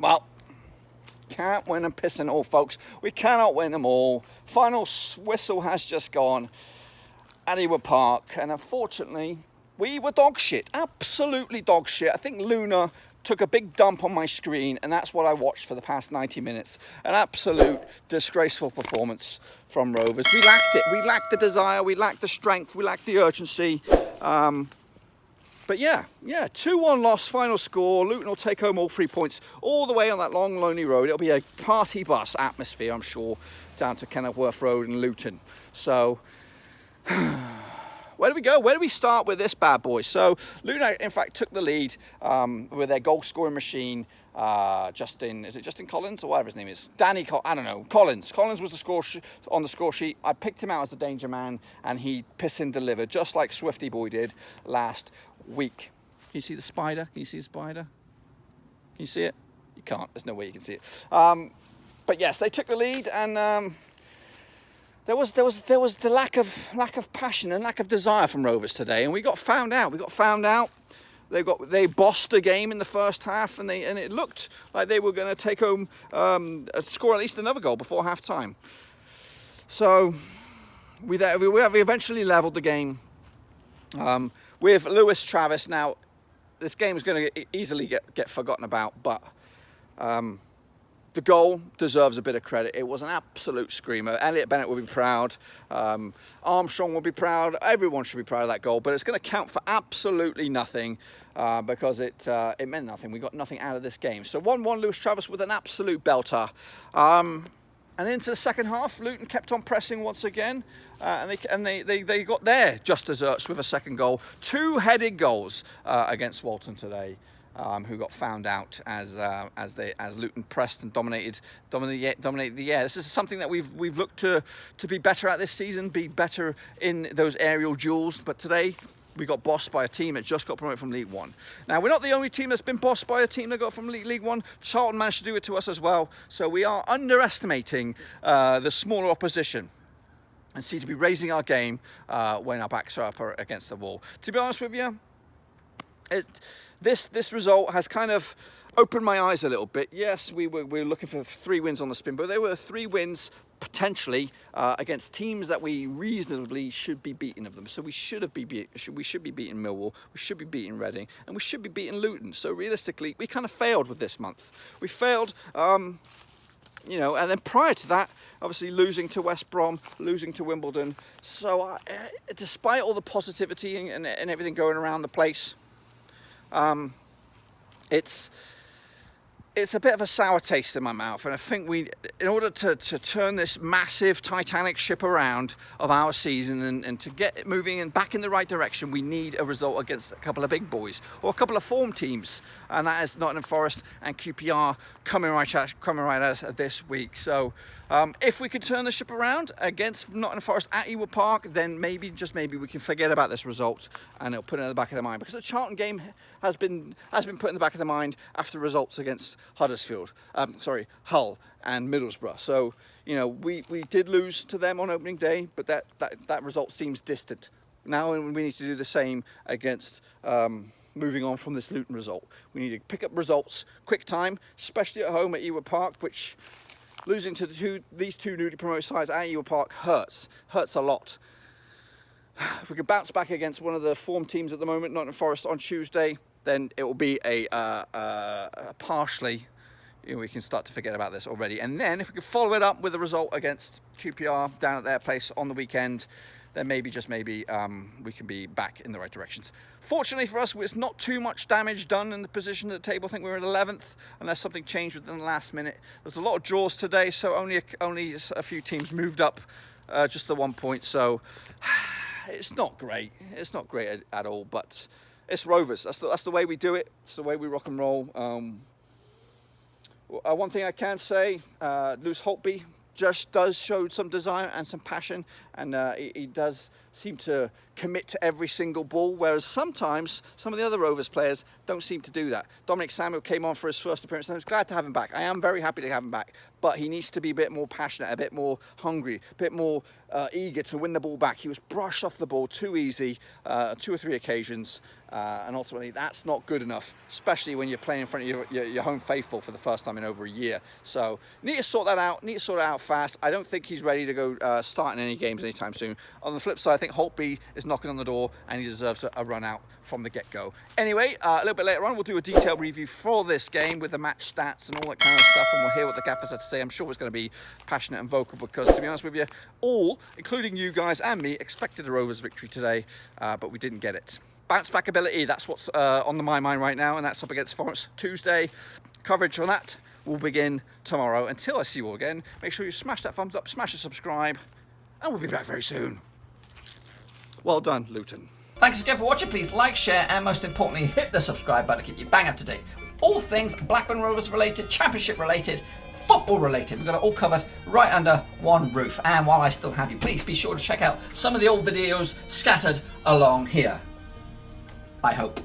Well, can't win and piss and all, folks. We cannot win them all. Final whistle has just gone at Ewood Park, and unfortunately, we were dog shit. Absolutely dog shit. I think Luna took a big dump on my screen, and that's what I watched for the past 90 minutes. An absolute disgraceful performance from Rovers. We lacked it. We lacked the desire. We lacked the strength. We lacked the urgency. But yeah, 2-1 loss, final score. Luton will take home all 3 points all the way on that long, lonely road. It'll be a party bus atmosphere, I'm sure, down to Kenilworth Road in Luton. So, where do we go? Where do we start with this bad boy? So, Luton, in fact, took the lead with their goal-scoring machine. Is it Justin Collins or whatever his name is? I don't know. Collins. Collins was on the score sheet. I picked him out as the danger man, and he pissing delivered, just like Swifty Boy did last week. Can you see the spider? Can you see the spider? Can you see it? You can't. There's no way you can see it. But yes, they took the lead, and there was the lack of passion and lack of desire from Rovers today, and we got found out. They bossed the game in the first half, and it looked like they were going to take home score at least another goal before half time. So we eventually levelled the game with Lewis Travis. Now this game is going to easily get forgotten about, but the goal deserves a bit of credit. It was an absolute screamer. Elliot Bennett will be proud. Armstrong will be proud. Everyone should be proud of that goal. But it's going to count for absolutely nothing because it meant nothing. We got nothing out of this game. So 1-1, Lewis Travis with an absolute belter. And into the second half, Luton kept on pressing once again, and they got their just desserts with a second goal. 2-headed goals against Walton today. Who got found out as Luton pressed and dominated the air. This is something that we've looked to be better at this season, be better in those aerial duels. But today we got bossed by a team that just got promoted from League One. Now we're not the only team that's been bossed by a team that got from League One. Charlton managed to do it to us as well. So we are underestimating the smaller opposition, and seem to be raising our game when our backs are up against the wall. To be honest with you, This result has kind of opened my eyes a little bit. Yes, we were looking for 3 wins on the spin, but they were 3 wins potentially against teams that we reasonably should be beating of them. So we should be beating Millwall, we should be beating Reading, and we should be beating Luton. So realistically, we kind of failed with this month. We failed, and then prior to that, obviously losing to West Brom, losing to Wimbledon. So despite all the positivity and everything going around the place, it's a bit of a sour taste in my mouth, and I think in order to turn this massive Titanic ship around of our season and to get it moving and back in the right direction, we need a result against a couple of big boys or a couple of form teams, and that is Nottingham Forest and QPR coming right at us this week. So if we could turn the ship around against Nottingham Forest at Ewood Park, then maybe, just maybe, we can forget about this result and it'll put it in the back of the mind, because the Charlton game has been put in the back of the mind after results against Hull and Middlesbrough. So we did lose to them on opening day, but that result seems distant. Now we need to do the same against moving on from this Luton result. We need to pick up results quick time, especially at home at Ewood Park, which losing to these two newly promoted sides at Ewood Park hurts a lot. If we could bounce back against one of the form teams at the moment, Nottingham Forest, on Tuesday, then it will be a partially, we can start to forget about this already. And then if we could follow it up with a result against QPR down at their place on the weekend, then maybe, just maybe, we can be back in the right directions. Fortunately for us, it's not too much damage done in the position at the table. I think we're at 11th, unless something changed within the last minute. There's a lot of draws today, so only a few teams moved up just the 1 point. So it's not great. It's not great at all, but it's Rovers. That's the way we do it. It's the way we rock and roll. One thing I can say, Lewis Holtby just does show some desire and some passion, and he does seem to commit to every single ball, whereas sometimes some of the other Rovers players don't seem to do that. Dominic Samuel came on for his first appearance, and I was glad to have him back. I am very happy to have him back, but he needs to be a bit more passionate, a bit more hungry, a bit more eager to win the ball back. He was brushed off the ball too easy, 2 or 3 occasions, and ultimately that's not good enough, especially when you're playing in front of your home faithful for the first time in over a year. So need to sort that out, need to sort it out fast. I don't think he's ready to go start in any games anytime soon. On the flip side, I think Holtby is knocking on the door and he deserves a run out from the get-go. Anyway, a little bit later on, we'll do a detailed review for this game with the match stats and all that kind of stuff, and we'll hear what the gaffers had to say. I'm sure it's going to be passionate and vocal because, to be honest with you, all, including you guys and me, expected a Rovers victory today, but we didn't get it. Bounce back ability, that's what's on my mind right now, and that's up against Forest Tuesday. Coverage on that will begin tomorrow. Until I see you all again, make sure you smash that thumbs up, smash the subscribe, and we'll be back very soon. Well done, Luton. Thanks again for watching. Please like, share, and most importantly, hit the subscribe button to keep you bang up to date with all things Blackburn Rovers related, Championship related, football related. We've got it all covered right under one roof. And while I still have you, please be sure to check out some of the old videos scattered along here. I hope.